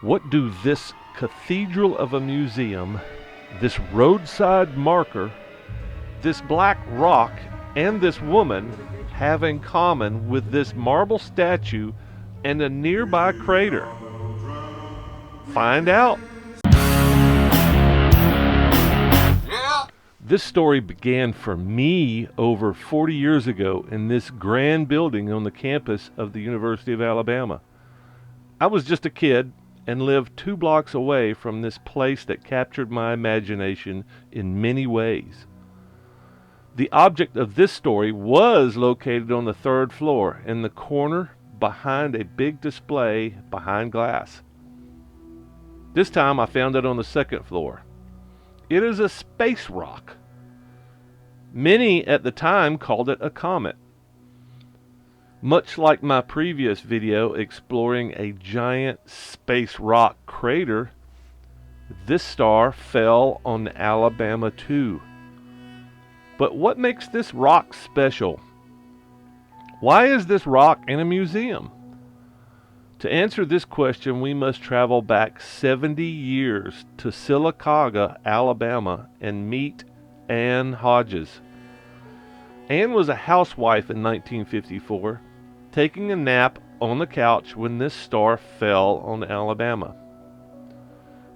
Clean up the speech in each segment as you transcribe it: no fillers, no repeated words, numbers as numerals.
What do this cathedral of a museum, this roadside marker, this black rock, and this woman have in common with this marble statue and a nearby crater? Find out. This story began for me over 40 years ago in this grand building on the campus of the University of Alabama. I was just a kid and lived 2 blocks away from this place that captured my imagination in many ways. The object of this story was located on the 3rd floor in the corner behind a big display behind glass. This time I found it on the 2nd floor. It is a space rock. Many at the time called it a comet. Much like my previous video exploring a giant space rock crater, this star fell on Alabama too. But what makes this rock special? Why is this rock in a museum? To answer this question, we must travel back 70 years to Sylacauga, Alabama, and meet Ann Hodges. Ann was a housewife in 1954, taking a nap on the couch when this star fell on Alabama.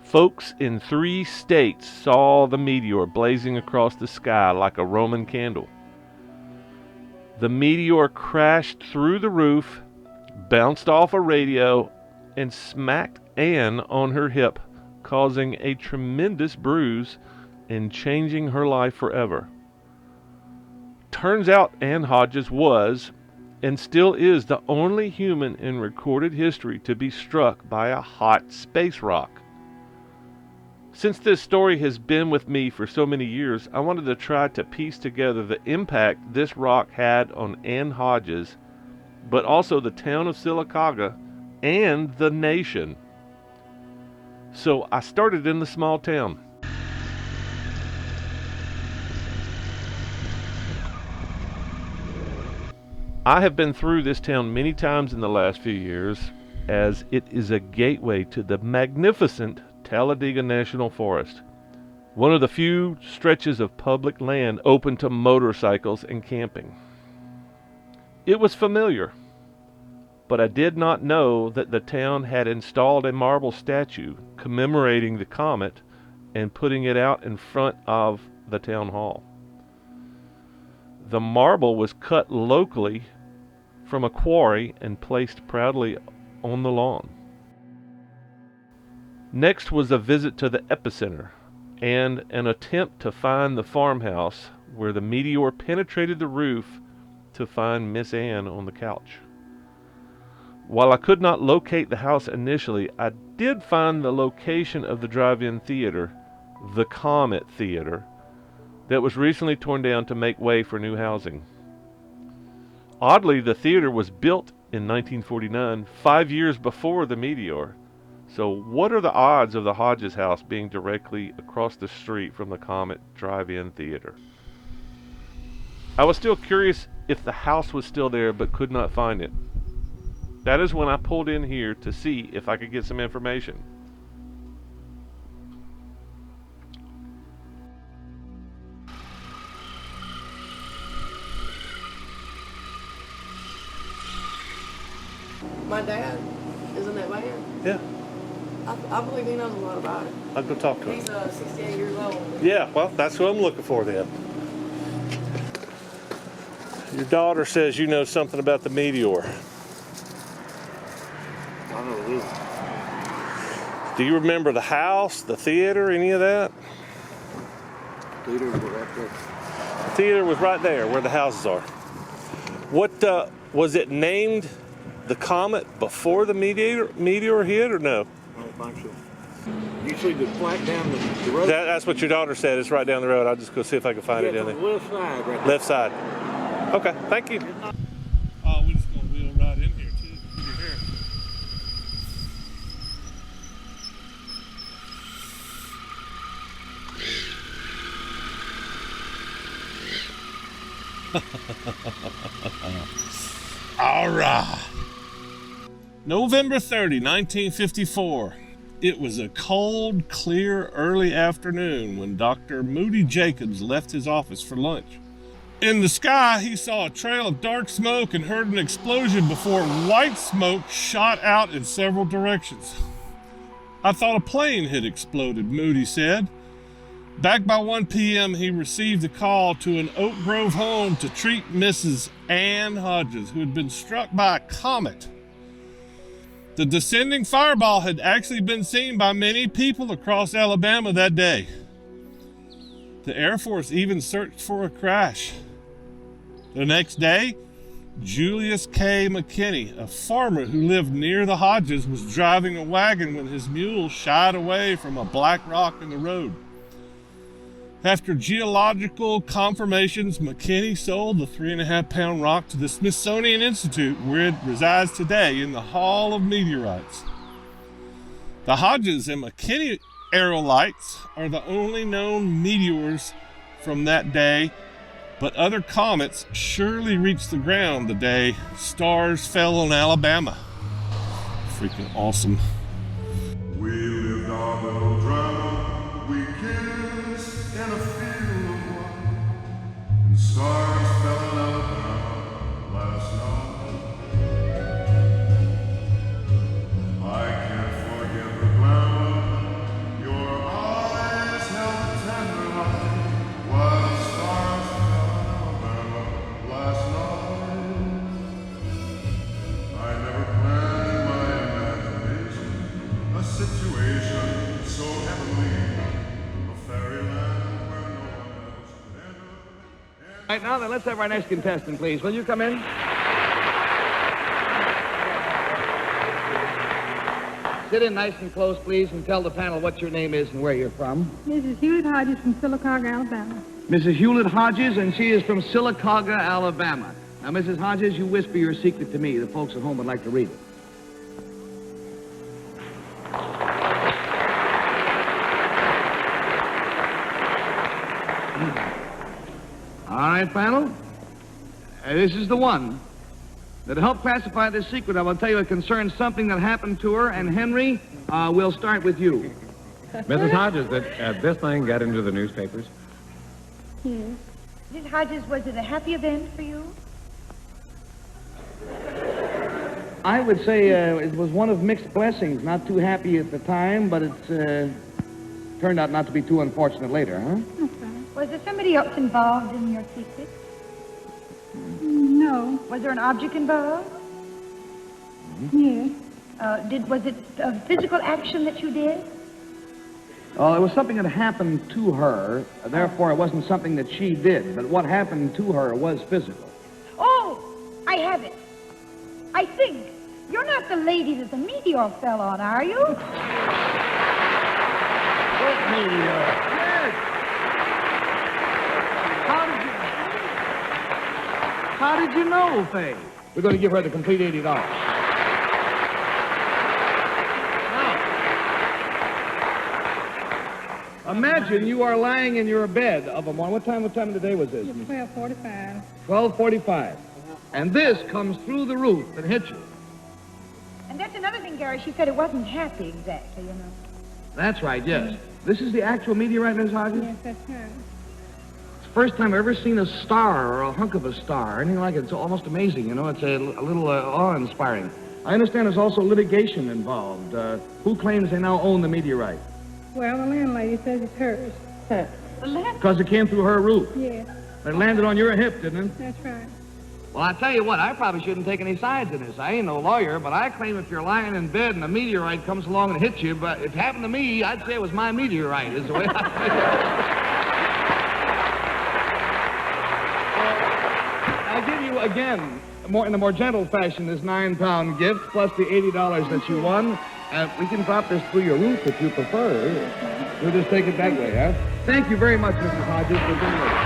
Folks in 3 states saw the meteor blazing across the sky like a Roman candle. The meteor crashed through the roof, bounced off a radio, and smacked Ann on her hip, causing a tremendous bruise and changing her life forever. Turns out Ann Hodges was, and still is, the only human in recorded history to be struck by a hot space rock. Since this story has been with me for so many years, I wanted to try to piece together the impact this rock had on Ann Hodges, but also the town of Sylacauga and the nation. So I started in the small town. I have been through this town many times in the last few years, as it is a gateway to the magnificent Talladega National Forest, one of the few stretches of public land open to motorcycles and camping. It was familiar, but I did not know that the town had installed a marble statue commemorating the comet and putting it out in front of the town hall. The marble was cut locally from a quarry and placed proudly on the lawn. Next was a visit to the epicenter and an attempt to find the farmhouse where the meteor penetrated the roof to find Miss Ann on the couch. While I could not locate the house initially, I did find the location of the drive-in theater, the Comet Theater, that was recently torn down to make way for new housing. Oddly, the theater was built in 1949, 5 years before the meteor. So what are the odds of the Hodges house being directly across the street from the Comet Drive-In Theater? I was still curious if the house was still there, but could not find it. That is when I pulled in here to see if I could get some information. My dad is in that band. Yeah, I believe he knows a lot about it. I'll go talk to him. He's 68 years old. Yeah, well, that's what I'm looking for then. Your daughter says you know something about the meteor. I know a little. Do you remember the house, the theater, any of that? Theater was right there. The theater was right there where the houses are. What, was it named the comet before the meteor hit or no? I don't think so. You see the flag down the road? That's what your daughter said. It's right down the road. I'll just go see if I can find it down on there. the left side right there. Left side. Okay, thank you. Oh, we just gonna wheel right in here too. Your hair. All right. November 30, 1954. It was a cold, clear, early afternoon when Dr. Moody Jacobs left his office for lunch. In the sky, he saw a trail of dark smoke and heard an explosion before white smoke shot out in several directions. "I thought a plane had exploded," Moody said. Back by 1 p.m., he received a call to an Oak Grove home to treat Mrs. Ann Hodges, who had been struck by a comet. The descending fireball had actually been seen by many people across Alabama that day. The Air Force even searched for a crash. The next day, Julius K. McKinney, a farmer who lived near the Hodges, was driving a wagon when his mule shied away from a black rock in the road. After geological confirmations, McKinney sold the 3.5-pound rock to the Smithsonian Institute, where it resides today in the Hall of Meteorites. The Hodges and McKinney aerolites are the only known meteors from that day, but other comets surely reached the ground the day stars fell on Alabama. Freaking awesome. We lived our little drama, we kissed in a field of wine, and stars fell in Alabama last night. I can't forget the glamour, your eyes held a tender light, while the stars fell in Alabama last night. I never planned in my imagination a situation so heavenly, a fairyland where no one else could enter. All right, now then, let's have our next contestant, please. Will you come in? Sit in nice and close, please, and tell the panel what your name is and where you're from. Mrs. Hewlett Hodges from Sylacauga, Alabama. Mrs. Hewlett Hodges, and she is from Sylacauga, Alabama. Now, Mrs. Hodges, you whisper your secret to me. The folks at home would like to read it. All right, panel. This is the one. Now, to help classify this secret, I will tell you it concerns something that happened to her. And Henry, we'll start with you. Mrs. Hodges, this thing got into the newspapers. Yes. Mrs. Hodges, was it a happy event for you? I would say it was one of mixed blessings. Not too happy at the time, but it's turned out not to be too unfortunate later, huh? That's right. Was there somebody else involved in your secret? No. Was there an object involved? Yes. Was it a physical action that you did? Oh, it was something that happened to her. Therefore, it wasn't something that she did. But what happened to her was physical. Oh, I have it. I think. You're not the lady that the meteor fell on, are you? What meteor? Yes. How did you know, Faye? We're going to give her the complete $80. Now, imagine you are lying in your bed of a morning. What time of the day was this? 12:45. 12:45. And this comes through the roof and hits you. And that's another thing, Gary. She said it wasn't happy exactly, you know. That's right, yes. This is the actual meteorite, Ms. Hodges? Yes, that's right. It's the first time I've ever seen a star or a hunk of a star, anything like it. It's almost amazing, you know. It's a little awe-inspiring. I understand there's also litigation involved. Who claims they now own the meteorite? Well, the landlady says it's hers. Because it came through her roof. Yes, It landed on your hip, didn't it? that's right. Well, I tell you what, I probably shouldn't take any sides in this. I ain't no lawyer, but I claim if you're lying in bed and a meteorite comes along and hits you, but if it happened to me, I'd say it was my meteorite, is the way I say it. I'll give you, again, in a more gentle fashion, this 9-pound gift, plus the $80 that you won. We can drop this through your roof if you prefer. We'll just take it that way, huh? Thank you very much, Mrs. Hodges, for being with us.